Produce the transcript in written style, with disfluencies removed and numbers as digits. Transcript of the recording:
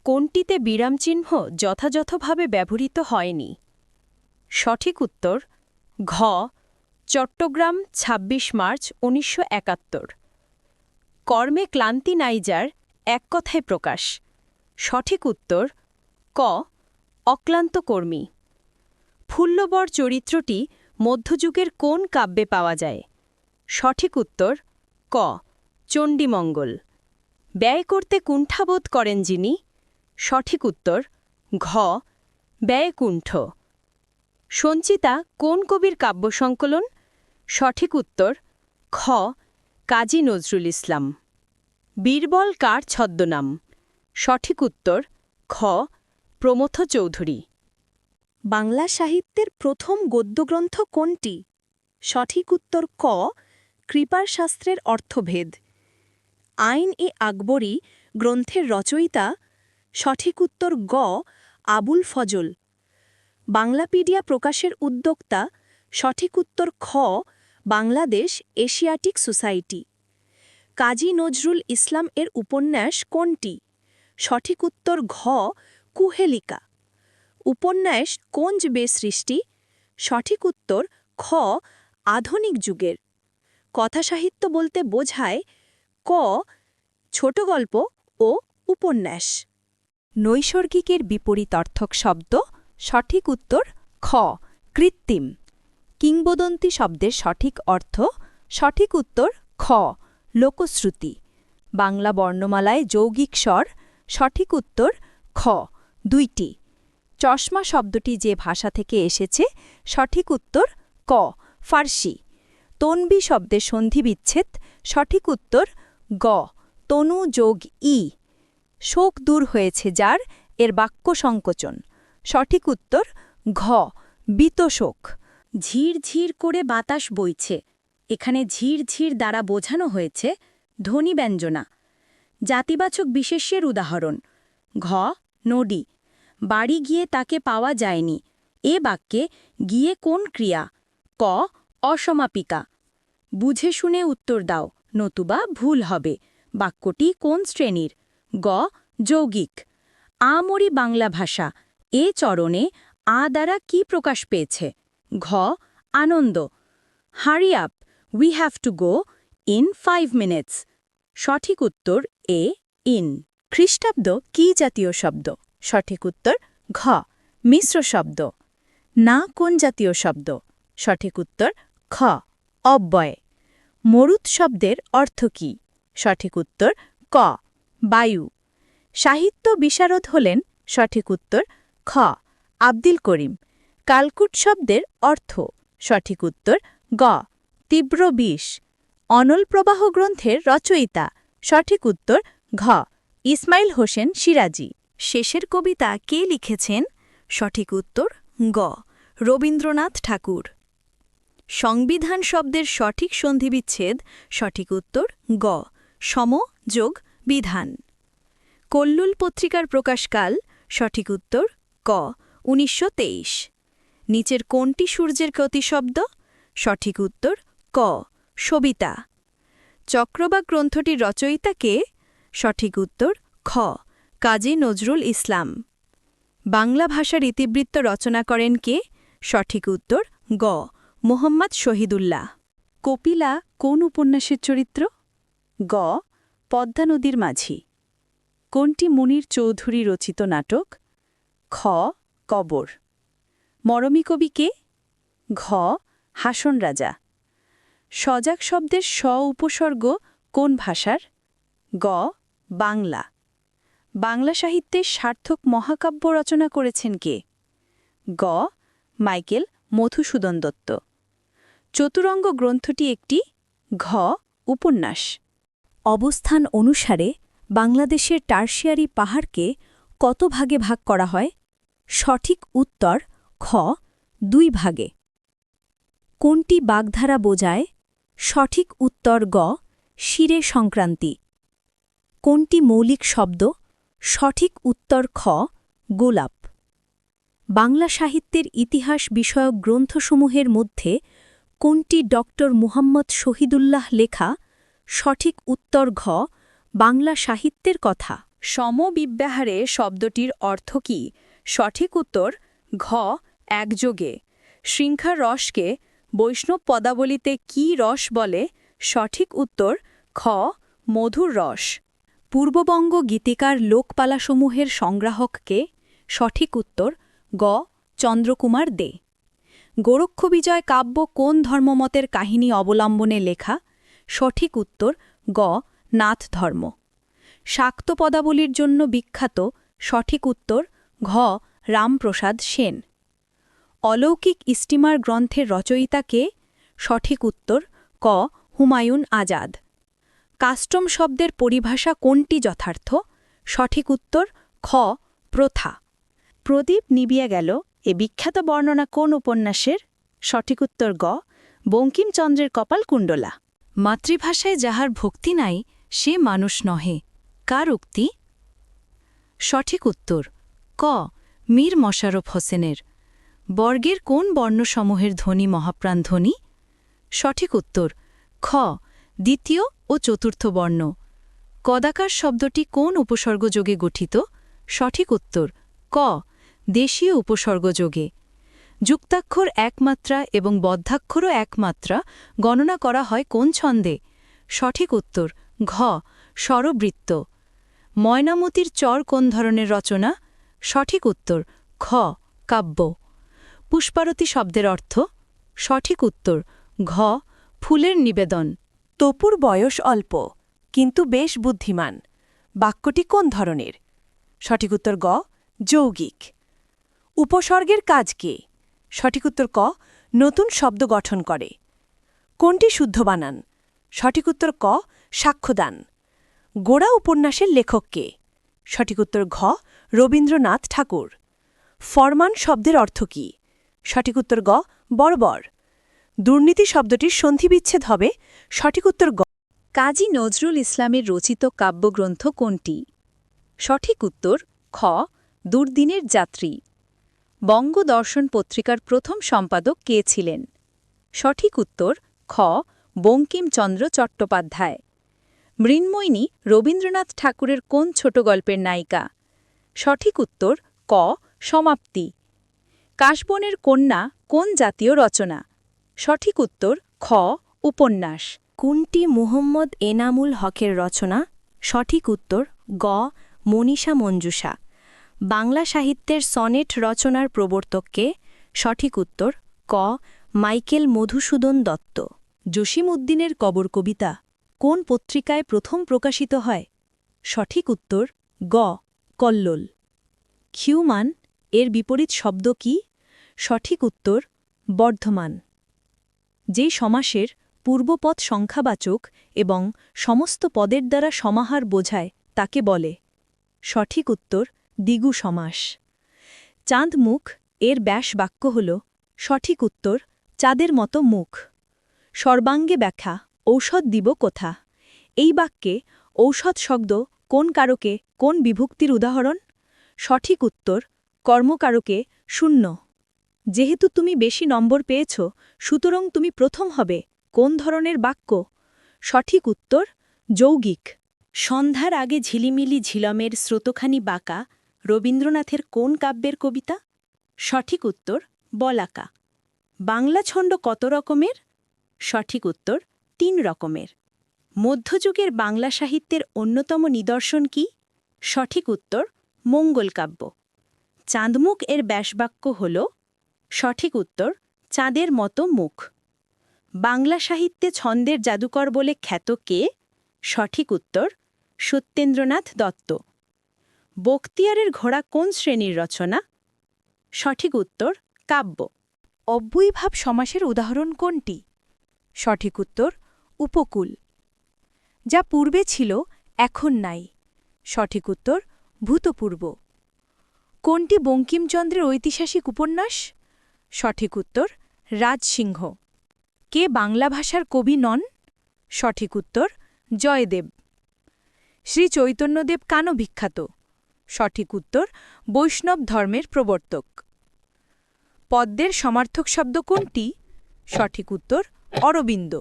কোনটিতে বিরামচিহ্ন যথাযথভাবে ব্যবহৃত হয়নি? সঠিক উত্তর ঘ চট্টগ্রাম ২৬ মার্চ ১৯৭১। কর্মে ক্লান্তি নাই যার, এক কথায় প্রকাশ। সঠিক উত্তর ক অক্লান্ত কর্মী। ফুল্লবর চরিত্রটি মধ্যযুগের কোন কাব্যে পাওয়া যায়? সঠিক উত্তর ক চণ্ডীমঙ্গল। ব্যয় করতে কুণ্ঠাবোধ করেন যিনি? সঠিক উত্তর ঘ ব্যয়কুণ্ঠ। সঞ্চিতা কোন কবির কাব্য সংকলন? সঠিক উত্তর খ কাজী নজরুল ইসলাম। বীরবল কার ছদ্মনাম? সঠিক উত্তর খ প্রমথ চৌধুরী। বাংলা সাহিত্যের প্রথম গদ্যগ্রন্থ কোনটি? সঠিক উত্তর ক কৃপার শাস্ত্রের অর্থভেদ। আইন-ই আকবরী গ্রন্থের রচয়িতা? সঠিক উত্তর গ আবুল ফজল। বাংলাপিডিয়া প্রকাশের উদ্যোক্তা? সঠিক উত্তর খ বাংলাদেশ এশিয়াটিক সোসাইটি। কাজী নজরুল ইসলাম এর উপন্যাস কোনটি? সঠিক উত্তর ঘ কুহেলিকা। উপন্যাস কোন যুগে সৃষ্টি? সঠিক উত্তর খ আধুনিক যুগের। কথাসাহিত্য বলতে বোঝায় ক ছোট গল্প ও উপন্যাস। নৈসর্গিকের বিপরীতার্থক শব্দ? সঠিক উত্তর খ কৃত্রিম। কিংবদন্তি শব্দের সঠিক অর্থ? সঠিক উত্তর খ লোকশ্রুতি। বাংলা বর্ণমালায় যৌগিক স্বর? সঠিক উত্তর খ ২টি। চশমা শব্দটি যে ভাষা থেকে এসেছে? সঠিক উত্তর ক ফার্সি। তনবি শব্দের সন্ধিবিচ্ছেদ? সঠিক উত্তর গ তনু যোগ ই। শোক দূর হয়েছে যার, এর বাক্য সংকোচন? সঠিক উত্তর ঘ বীতশোক। ঝিরঝির করে বাতাস বইছে, এখানে ঝিরঝির দ্বারা বোঝানো হয়েছে ধ্বনি ব্যঞ্জনা। জাতিবাচক বিশেষ্যের উদাহরণ? ঘ নদী। বাড়ি গিয়ে তাকে পাওয়া যায়নি, এ বাক্যে গিয়ে কোন ক্রিয়া? ক অসমাপিকা। বুঝে শুনে উত্তর দাও, নতুবা ভুল হবে। বাক্যটি কোন শ্রেণীর? গ যৌগিক। আমরি বাংলা ভাষা, এ চরণে আ দ্বারা কি প্রকাশ পেয়েছে? ঘ আনন্দ। Hurry up, we have to go in 5 minutes. সঠিক উত্তর এ ইন। খ্রিস্টাব্দ কি জাতীয় শব্দ? সঠিক উত্তর ঘ মিশ্র শব্দ। না কোন জাতীয় শব্দ? সঠিক উত্তর খ অব্যয়। মরুৎ শব্দের অর্থ কী? সঠিক উত্তর ক বায়ু। সাহিত্য বিশারদ হলেন? সঠিক উত্তর খ আব্দুল করিম। কালকুট শব্দের অর্থ? সঠিক উত্তর গ তীব্র বিষ। অনল প্রবাহ গ্রন্থের রচয়িতা? সঠিক উত্তর ঘ ইসমাইল হোসেন সিরাজি। শেষের কবিতা কে লিখেছেন? সঠিক উত্তর গ রবীন্দ্রনাথ ঠাকুর। সংবিধান শব্দের সঠিক সন্ধিবিচ্ছেদ? সঠিক উত্তর গ সম যোগ বিধান। কল্লোল পত্রিকার প্রকাশকাল? সঠিক উত্তর ক ১৯২৩। নিচের কোনটি সূর্যের প্রতিশব্দ? সঠিক উত্তর ক সবিতা। চক্রবাক গ্রন্থটির রচয়িতা কে? সঠিক উত্তর খ কাজী নজরুল ইসলাম। বাংলা ভাষার ইতিবৃত্ত রচনা করেন কে? সঠিক উত্তর গ মুহম্মদ শহীদুল্লাহ। কপিলা কোন উপন্যাসের চরিত্র? গ পদ্মা নদীর মাঝি। কোনটি মুনির চৌধুরী রচিত নাটক? খ কবর। মরমী কবি কে? ঘ হাসন রাজা। সজাগ শব্দের স উপসর্গ কোন ভাষার? গ বাংলা। বাংলা সাহিত্যের সার্থক মহাকাব্য রচনা করেছেন কে? গ মাইকেল মধুসূদন দত্ত। চতুরঙ্গ গ্রন্থটি একটি? ঘ উপন্যাস। অবস্থান অনুসারে বাংলাদেশের টারশিয়ারি পাহাড়কে কত ভাগে ভাগ করা হয়? সঠিক উত্তর খ 2 ভাগে। কোনটি বাগধারা বোঝায়? সঠিক উত্তর গ শিরে সংক্রান্তি। কোনটি মৌলিক শব্দ? সঠিক উত্তর খ গোলাপ। বাংলা সাহিত্যের ইতিহাস বিষয়ক গ্রন্থসমূহের মধ্যে কোনটি ড মুহাম্মদ শহীদুল্লাহ লেখা? সঠিক উত্তর ঘ বাংলা সাহিত্যের কথা। সমবিব্যাহারে শব্দটির অর্থ কী? সঠিক উত্তর ঘ একযোগে। শৃঙ্খার রসকে বৈষ্ণব পদাবলিতে কী রস বলে? সঠিক উত্তর খ মধুর রস। পূর্ববঙ্গ গীতিকার লোকপালাসমূহের সংগ্রাহককে? সঠিক উত্তর গ চন্দ্রকুমার দে। গোরক্ষবিজয় কাব্য কোন ধর্মমতের কাহিনী অবলম্বনে লেখা? সঠিক উত্তর গ নাথ ধর্ম। শাক্ত পদাবলীর জন্য বিখ্যাত? সঠিক উত্তর ঘ রামপ্রসাদ সেন। অলৌকিক স্টিমার গ্রন্থের রচয়িতা কে? সঠিক উত্তর ক হুমায়ুন আজাদ। কাস্টম শব্দের পরিভাষা কোনটি যথার্থ? সঠিক উত্তর খ প্রথা। প্রদীপ নিবিয়া গেল এ বিখ্যাত বর্ণনা কোন উপন্যাসের? সঠিক উত্তর গ বঙ্কিমচন্দ্রের কপালকুণ্ডলা। মাতৃভাষায় যাহার ভক্তি নাই সে মানুষ নহে, কার উক্তি? সঠিক উত্তর ক মীর মশাররফ হোসেনের। বর্গের কোন বর্ণসমূহের ধ্বনি মহাপ্রাণ ধ্বনি? সঠিক উত্তর খ দ্বিতীয় ও চতুর্থ বর্ণ। কদাকার শব্দটি কোন উপসর্গযোগে গঠিত? সঠিক উত্তর ক দেশীয় উপসর্গযোগে। যুক্তাক্ষর একমাত্রা এবং বদ্ধাক্ষরও একমাত্রা গণনা করা হয় কোন ছন্দে? সঠিক উত্তর ঘ স্বরবৃত্ত। ময়নামতির চর কোন ধরনের রচনা? সঠিক উত্তর খ কাব্য। পুষ্পারতী শব্দের অর্থ? সঠিক উত্তর ঘ ফুলের নিবেদন। তপুর বয়স অল্প কিন্তু বেশ বুদ্ধিমান, বাক্যটি কোন ধরনের? সঠিক উত্তর গ যৌগিক। উপসর্গের কাজ কি? সঠিক উত্তর ক নতুন শব্দ গঠন করে। কোনটি শুদ্ধ বানান? সঠিক উত্তর ক সাক্ষ্যদান। গোড়া উপন্যাসের লেখক কে? সঠিক উত্তর ঘ রবীন্দ্রনাথ ঠাকুর। ফরমান শব্দের অর্থ কী? সঠিক উত্তর গ বর্বর। দুর্নীতি শব্দটির সন্ধিবিচ্ছেদ হবে? সঠিক উত্তর গ। কাজী নজরুল ইসলামের রচিত কাব্যগ্রন্থ কোনটি? সঠিক উত্তর খ দুর্দিনের যাত্রী। বঙ্গদর্শন পত্রিকার প্রথম সম্পাদক কে ছিলেন? সঠিক উত্তর খ বঙ্কিমচন্দ্র চট্টোপাধ্যায়। মৃন্ময়িনী রবীন্দ্রনাথ ঠাকুরের কোন ছোট গল্পের নায়িকা? সঠিক উত্তর ক সমাপ্তি। কাশবনের কন্যা কোন জাতীয় রচনা? সঠিক উত্তর খ উপন্যাস। কোনটি মুহম্মদ এনামুল হকের রচনা? সঠিক উত্তর গ মনীষা মঞ্জুষা। বাংলা সাহিত্যের সনেট রচনার প্রবর্তককে? সঠিক উত্তর ক মাইকেল মধুসূদন দত্ত। জসীমউদ্দিনের কবর কবিতা কোন পত্রিকায় প্রথম প্রকাশিত হয়? সঠিক উত্তর গ কল্লোল। ক্ষিয়মান এর বিপরীত শব্দ কি? সঠিক উত্তর বর্ধমান। যে সমাসের পূর্বপদ সংখ্যাবাচক এবং সমস্ত পদের দ্বারা সমাহার বোঝায় তাকে বলে? সঠিক উত্তর দ্বিগু সমাস। চাঁদ মুখ এর ব্যাস বাক্য হল? সঠিক উত্তর চাঁদের মতো মুখ। সর্বাঙ্গে ব্যাখ্যা ঔষধ দিব কোথা? এই বাক্যে ঔষধ শব্দ কোন কারকে কোন বিভক্তির উদাহরণ? সঠিক উত্তর কর্মকারকে শূন্য। যেহেতু তুমি বেশি নম্বর পেয়েছ সুতরাং তুমি প্রথম হবে কোন ধরনের বাক্য? সঠিক উত্তর যৌগিক। সন্ধ্যার আগে ঝিলিমিলি ঝিলমের স্রোতখানি বাঁকা রবীন্দ্রনাথের কোন কাব্যের কবিতা? সঠিক উত্তর বলাকা। বাংলা ছন্দ কত রকমের? সঠিক উত্তর ৩ রকমের। মধ্যযুগের বাংলা সাহিত্যের অন্যতম নিদর্শন কি? সঠিক উত্তর মঙ্গল কাব্য। চাঁদমুখ এর ব্যাসবাক্য হল? সঠিক উত্তর চাঁদের মতো মুখ। বাংলা সাহিত্যে ছন্দের জাদুকর বলে খ্যাত কে? সঠিক উত্তর সত্যেন্দ্রনাথ দত্ত। বখতিয়ারের ঘোড়া কোন শ্রেণীর রচনা? সঠিক উত্তর কাব্য। অব্যয়ীভাব সমাসের উদাহরণ কোনটি? সঠিক উত্তর উপকূল। যা পূর্বে ছিল এখন নাই। সঠিক উত্তর ভূতপূর্ব। কোনটি বঙ্কিমচন্দ্রের ঐতিহাসিক উপন্যাস? সঠিক উত্তর রাজসিংহ। কে বাংলা ভাষার কবি নন? সঠিক উত্তর জয়দেব। শ্রী চৈতন্যদেব কেন বিখ্যাত? সঠিক উত্তর বৈষ্ণব ধর্মের প্রবর্তক। পদ্মের সমার্থক শব্দ কোনটি? সঠিক উত্তর অরবিন্দ।